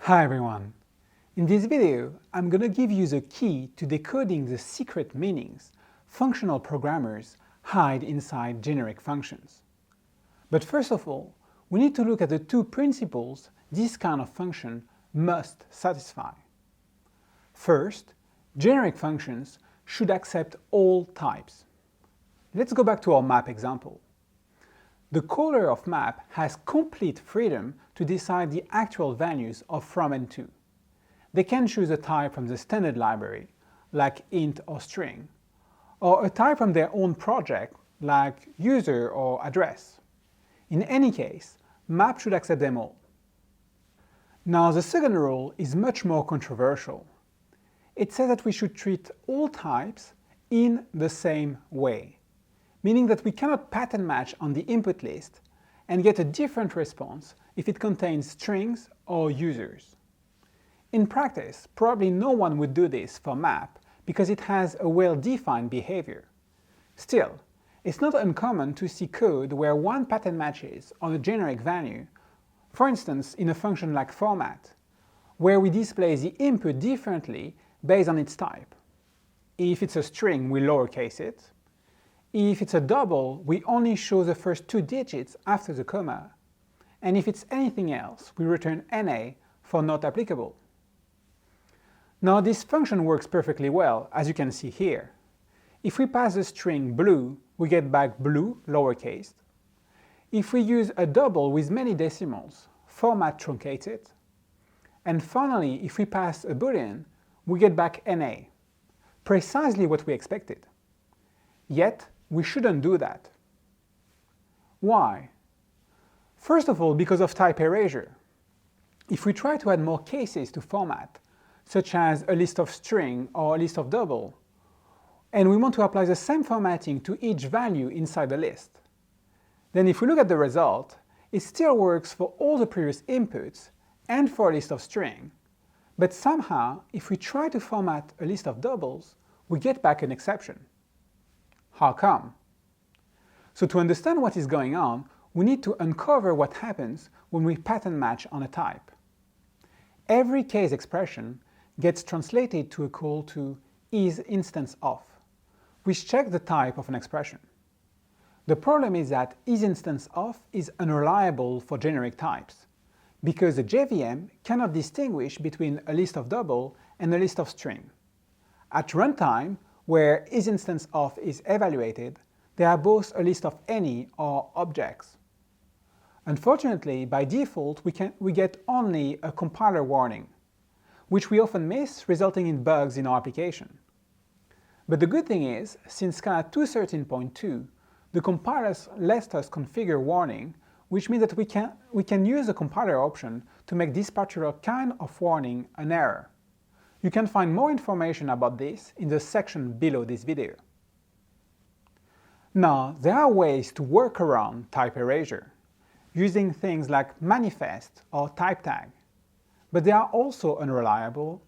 Hi everyone! In this video, I'm going to give you the key to decoding the secret meanings functional programmers hide inside generic functions. But first of all, we need to look at the two principles this kind of function must satisfy. First, generic functions should accept all types. Let's go back to our map example. The caller of map has complete freedom to decide the actual values of from and to. They can choose a type from the standard library, like int or string, or a type from their own project, like user or address. In any case, map should accept them all. Now the second rule is much more controversial. It says that we should treat all types in the same way, meaning that we cannot pattern match on the input list and get a different response if it contains strings or users. In practice, probably no one would do this for map because it has a well-defined behavior. Still, it's not uncommon to see code where one pattern matches on a generic value, for instance in a function like format, where we display the input differently based on its type. If it's a string, we lowercase it. If it's a double, we only show the first two digits after the comma. And if it's anything else, we return NA for not applicable. Now this function works perfectly well, as you can see here. If we pass the string blue, we get back blue, lowercase. If we use a double with many decimals, format truncates it. And finally, if we pass a boolean, we get back NA, precisely what we expected. Yet, we shouldn't do that. Why? First of all, because of type erasure. If we try to add more cases to format, such as a list of string or a list of double, and we want to apply the same formatting to each value inside the list, then if we look at the result, it still works for all the previous inputs and for a list of string, but somehow, if we try to format a list of doubles, we get back an exception. How come? So to understand what is going on, we need to uncover what happens when we pattern match on a type. Every case expression gets translated to a call to isInstanceOf, which checks the type of an expression. The problem is that isInstanceOf is unreliable for generic types, because the JVM cannot distinguish between a list of double and a list of string. At runtime, where isInstanceOf is evaluated, they are both a list of any or objects. Unfortunately, by default, we get only a compiler warning, which we often miss, resulting in bugs in our application. But the good thing is, since Ch02 13.2, the compilers let us configure warning, which means that we can use the compiler option to make this particular kind of warning an error. You can find more information about this in the section below this video. Now, there are ways to work around type erasure, using things like manifest or type tag, but they are also unreliable,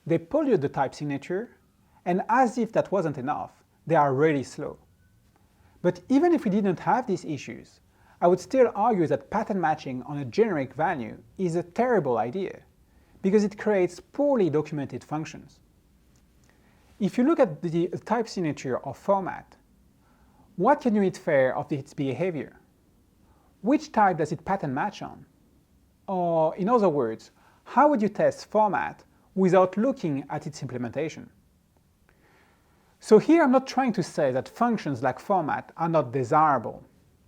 they pollute the type signature, and as if that wasn't enough, they are really slow. But even if we didn't have these issues, I would still argue that pattern matching on a generic value is a terrible idea, because it creates poorly documented functions. If you look at the type signature of format, what can you infer of its behavior? Which type does it pattern match on? Or, in other words, how would you test format without looking at its implementation? So here I'm not trying to say that functions like format are not desirable.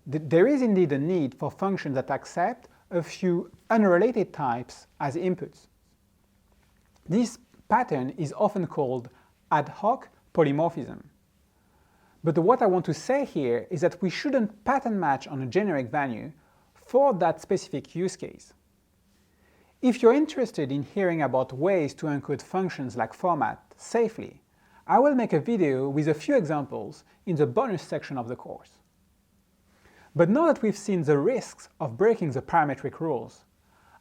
There is indeed a need for functions that accept a few unrelated types as inputs. This pattern is often called ad hoc polymorphism. But what I want to say here is that we shouldn't pattern match on a generic value for that specific use case. If you're interested in hearing about ways to encode functions like format safely, I will make a video with a few examples in the bonus section of the course. But now that we've seen the risks of breaking the parametric rules,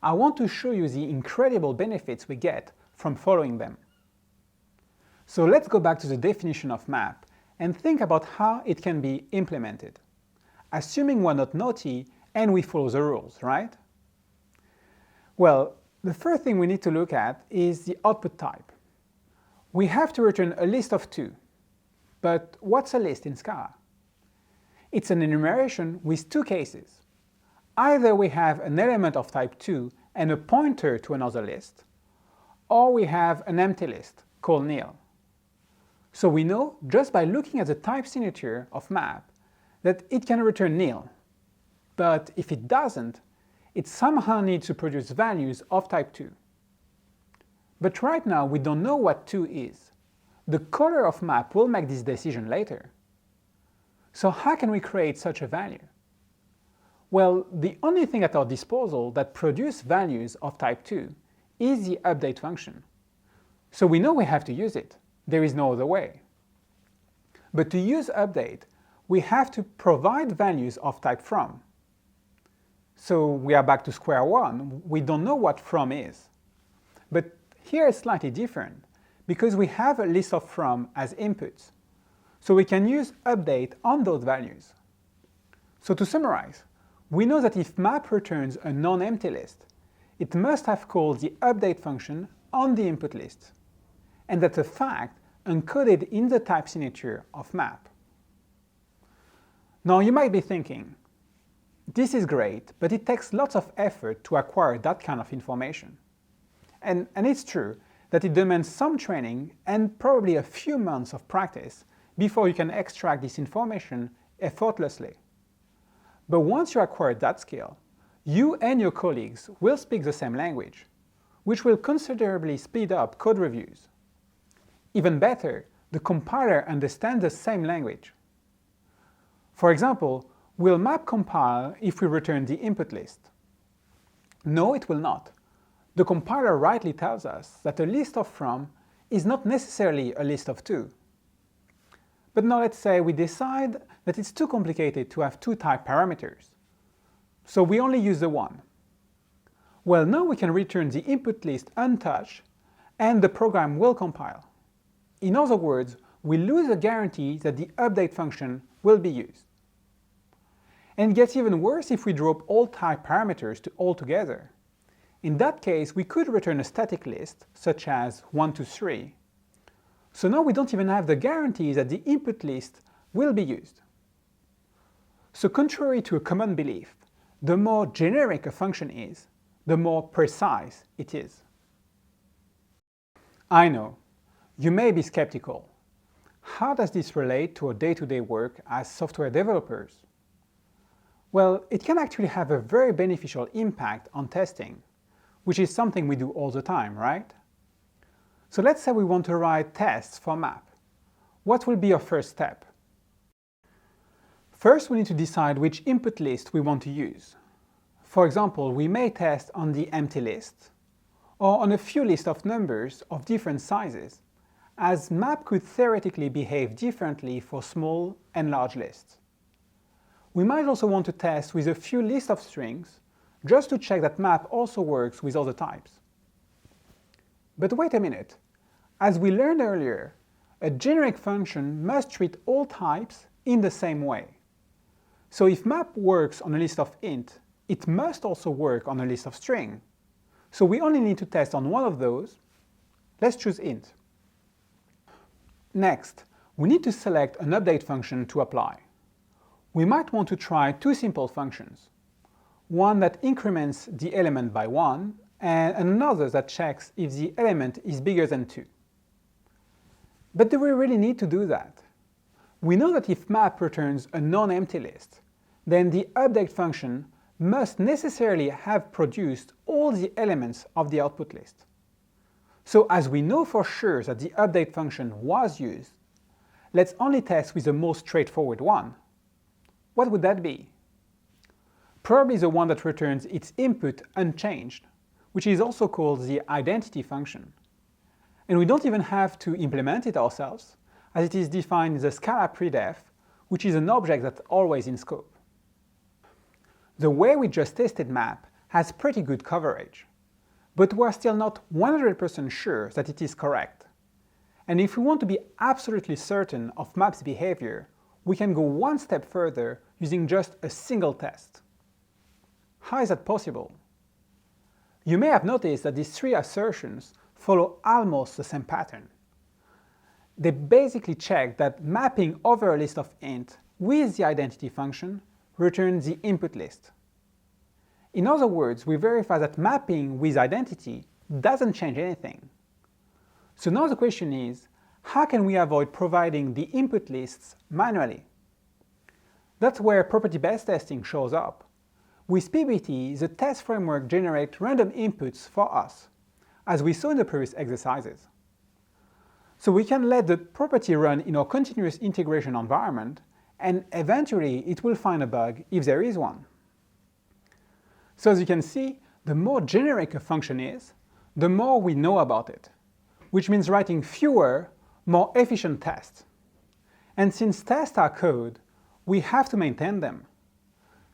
I want to show you the incredible benefits we get from following them. So let's go back to the definition of map and think about how it can be implemented, assuming we're not naughty and we follow the rules, right? Well, The first thing we need to look at is the output type. We have to return a list of 2. But what's a list in Scala? It's an enumeration with 2 cases. Either we have an element of type 2 and a pointer to another list, or we have an empty list called nil. So we know, just by looking at the type signature of map, that it can return nil. But if it doesn't, it somehow needs to produce values of type 2. But right now we don't know what 2 is. The color of map will make this decision later. So how can we create such a value? Well, the only thing at our disposal that produces values of type 2 is the update function. So we know we have to use it. There is no other way. But to use update, we have to provide values of type from. So we are back to square one. We don't know what from is. But here it's slightly different, because we have a list of from as inputs. So we can use update on those values. So to summarize, we know that if map returns a non-empty list, it must have called the update function on the input list, and that's a fact encoded in the type signature of map. Now you might be thinking, this is great, but it takes lots of effort to acquire that kind of information. And it's true that it demands some training and probably a few months of practice before you can extract this information effortlessly. But once you acquire that skill, you and your colleagues will speak the same language, which will considerably speed up code reviews. Even better, the compiler understands the same language. For example, will map compile if we return the input list? No, it will not. The compiler rightly tells us that a list of from is not necessarily a list of 2. But now let's say we decide that it's too complicated to have 2 type parameters. So we only use the one. Well, now we can return the input list untouched and the program will compile. In other words, we lose a guarantee that the update function will be used. And it gets even worse if we drop all type parameters altogether. In that case, we could return a static list, such as 1, 2, 3. So now we don't even have the guarantee that the input list will be used. So contrary to a common belief, the more generic a function is, the more precise it is. I know, you may be skeptical. How does this relate to our day-to-day work as software developers? Well, it can actually have a very beneficial impact on testing, which is something we do all the time, right? So let's say we want to write tests for map. What will be our first step? First, we need to decide which input list we want to use. For example, we may test on the empty list, or on a few lists of numbers of different sizes, as map could theoretically behave differently for small and large lists. We might also want to test with a few lists of strings, just to check that map also works with other types. But wait a minute. As we learned earlier, a generic function must treat all types in the same way. So if map works on a list of int, it must also work on a list of string. So we only need to test on one of those. Let's choose int. Next, we need to select an update function to apply. We might want to try 2 simple functions. One that increments the element by 1, and another that checks if the element is bigger than 2. But do we really need to do that? We know that if map returns a non-empty list, then the update function must necessarily have produced all the elements of the output list. So as we know for sure that the update function was used, let's only test with the most straightforward one. What would that be? Probably the one that returns its input unchanged, which is also called the identity function. And we don't even have to implement it ourselves, as it is defined in the Scala predef, which is an object that's always in scope. The way we just tested map has pretty good coverage, but we're still not 100% sure that it is correct. And if we want to be absolutely certain of map's behavior, we can go one step further using just a single test. How is that possible? You may have noticed that these three assertions follow almost the same pattern. They basically check that mapping over a list of int with the identity function returns the input list. In other words, we verify that mapping with identity doesn't change anything. So now the question is, how can we avoid providing the input lists manually? That's where property-based testing shows up. With PBT, the test framework generates random inputs for us, as we saw in the previous exercises. So we can let the property run in our continuous integration environment, and eventually it will find a bug if there is one. So as you can see, the more generic a function is, the more we know about it, which means writing fewer, more efficient tests. And since tests are code, we have to maintain them.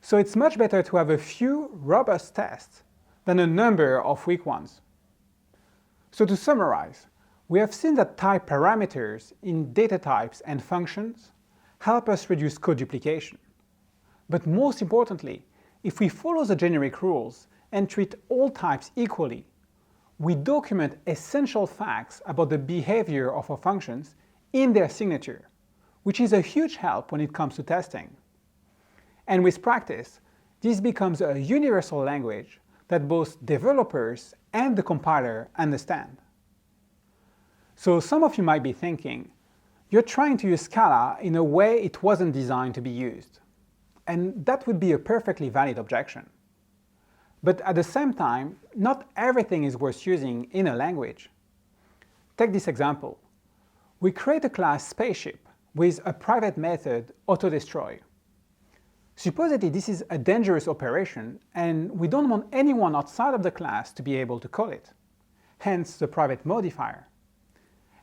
So it's much better to have a few robust tests than a number of weak ones. So to summarize, we have seen that type parameters in data types and functions help us reduce code duplication. But most importantly, if we follow the generic rules and treat all types equally, we document essential facts about the behavior of our functions in their signature, which is a huge help when it comes to testing. And with practice, this becomes a universal language that both developers and the compiler understand. So some of you might be thinking, you're trying to use Scala in a way it wasn't designed to be used. And that would be a perfectly valid objection. But at the same time, not everything is worth using in a language. Take this example. We create a class spaceship with a private method autodestroy. Supposedly this is a dangerous operation and we don't want anyone outside of the class to be able to call it, hence the private modifier.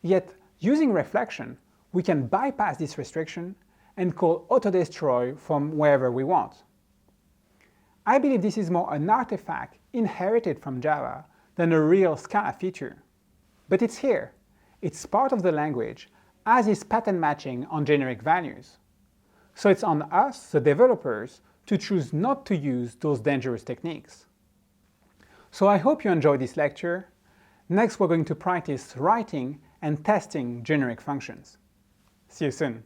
Yet, using reflection, we can bypass this restriction and call autodestroy from wherever we want. I believe this is more an artifact inherited from Java than a real Scala feature. But it's here. It's part of the language, as is pattern matching on generic values. So it's on us, the developers, to choose not to use those dangerous techniques. So I hope you enjoyed this lecture. Next we're going to practice writing and testing generic functions. See you soon.